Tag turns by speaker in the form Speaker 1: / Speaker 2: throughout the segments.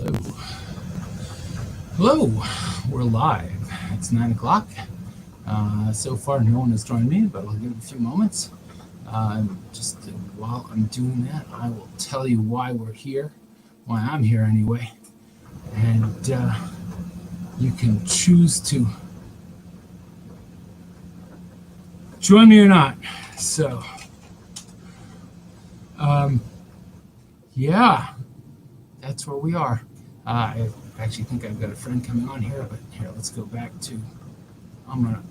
Speaker 1: Hello. Hello. We're live. It's 9 o'clock. So far, no one has joined me, but I'll give it a few moments. Just while I'm doing that, I will tell you why we're here, why I'm here anyway. And you can choose to join me or not. So, yeah, that's where we are. I actually think I've got a friend coming on here, but here, let's go back to, I'm going to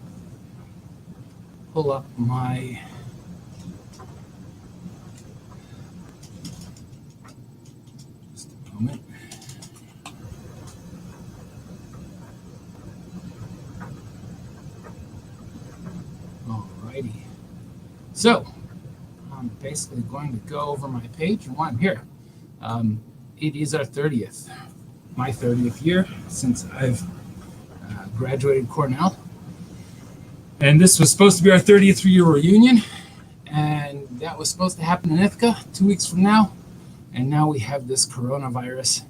Speaker 1: pull up my, just a moment. Alrighty. So, I'm basically going to go over my page and why I'm here. It is our 30th, my 30th year since I've graduated Cornell. And this was supposed to be our 30th year reunion. And that was supposed to happen in Ithaca 2 weeks from now. And now we have this coronavirus.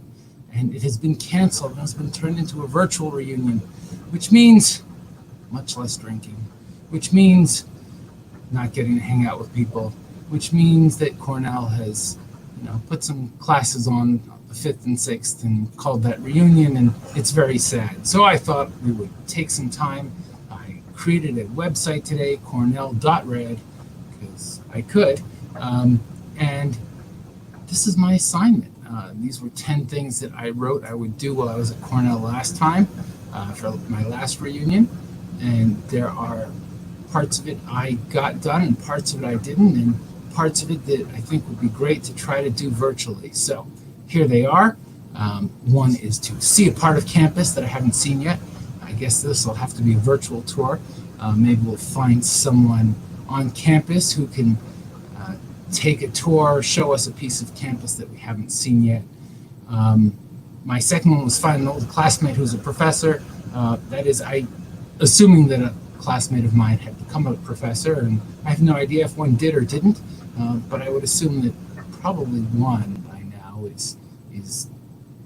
Speaker 1: And it has been canceled and has been turned into a virtual reunion, which means much less drinking, which means not getting to hang out with people, which means that Cornell has, put some classes on the 5th and 6th and called that reunion, and it's very sad. So I thought we would take some time. I created a website today, Cornell.Red, because I could, and this is my assignment. These were 10 things that I wrote I would do while I was at Cornell last time, for my last reunion, and there are parts of it I got done and parts of it I didn't, and parts of it that I think would be great to try to do virtually. So here they are. One is to see a part of campus that I haven't seen yet. I guess this will have to be a virtual tour. Maybe we'll find someone on campus who can take a tour, show us a piece of campus that we haven't seen yet. My second one was find an old classmate who's a professor. That is, assuming that a classmate of mine had become a professor, and I have no idea if one did or didn't, but I would assume that probably one by now is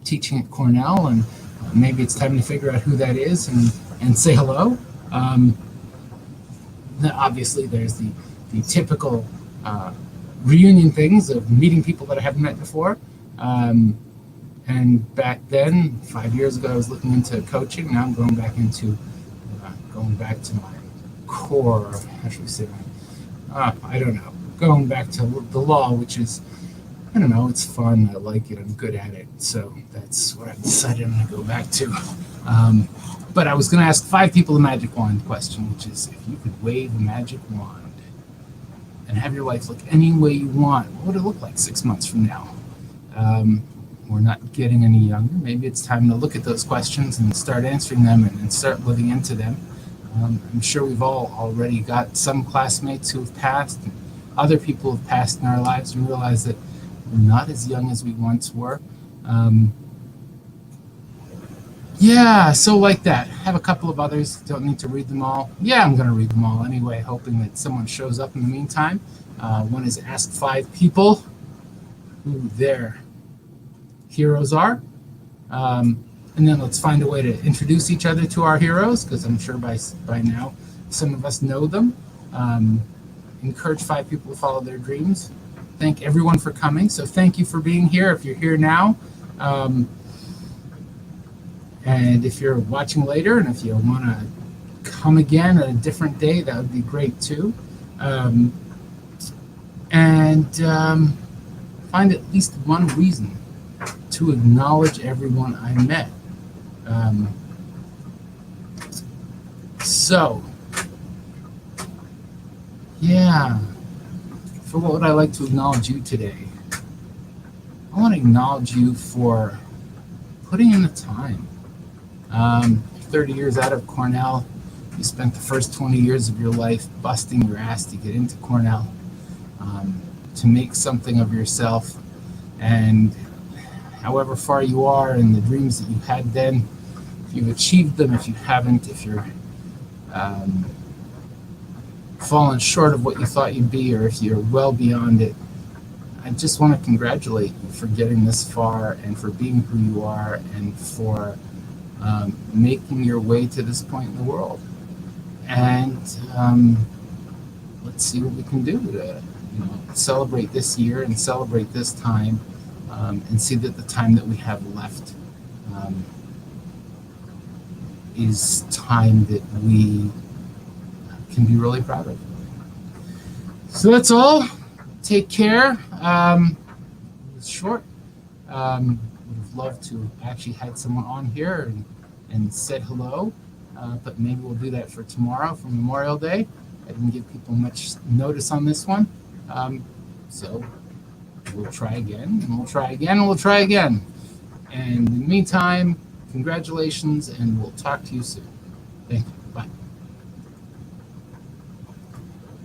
Speaker 1: teaching at Cornell, and maybe it's time to figure out who that is and say hello. Obviously, there's the typical reunion things of meeting people that I haven't met before. And back then, 5 years ago, I was looking into coaching. Now I'm going back to my core, how should we say that? I don't know. Going back to the law, which is, I don't know, it's fun. I like it. I'm good at it. So that's what I've decided I'm going to go back to. But I was going to ask 5 people the magic wand question, which is, if you could wave a magic wand and have your life look any way you want, what would it look like 6 months from now? We're not getting any younger. Maybe it's time to look at those questions and start answering them and start living into them. I'm sure we've all already got some classmates who have passed, and other people have passed in our lives, and realize that we're not as young as we once were. Yeah, so like that. Have a couple of others. Don't need to read them all. Yeah, I'm going to read them all anyway, hoping that someone shows up in the meantime. One is ask 5 people who their heroes are. And then let's find a way to introduce each other to our heroes, because I'm sure by now some of us know them. Encourage 5 people to follow their dreams. Thank everyone for coming. So thank you for being here if you're here now. And if you're watching later, and if you want to come again at a different day, that would be great too. Find at least one reason to acknowledge everyone I met. For what would I like to acknowledge you today? I want to acknowledge you for putting in the time. 30 years out of Cornell, you spent the first 20 years of your life busting your ass to get into Cornell, to make something of yourself, and however far you are and the dreams that you had then, if you've achieved them, if you haven't, if you're fallen short of what you thought you'd be, or if you're well beyond it, I just want to congratulate you for getting this far and for being who you are and for making your way to this point in the world. And let's see what we can do to celebrate this year and celebrate this time, and see that the time that we have left is time that we can be really proud of. So that's all. Take care. It's short. Would have loved to actually had someone on here and said hello, but maybe we'll do that for tomorrow, for Memorial Day. I didn't give people much notice on this one, so we'll try again, and we'll try again, and we'll try again. And in the meantime, congratulations, and we'll talk to you soon. Thank you.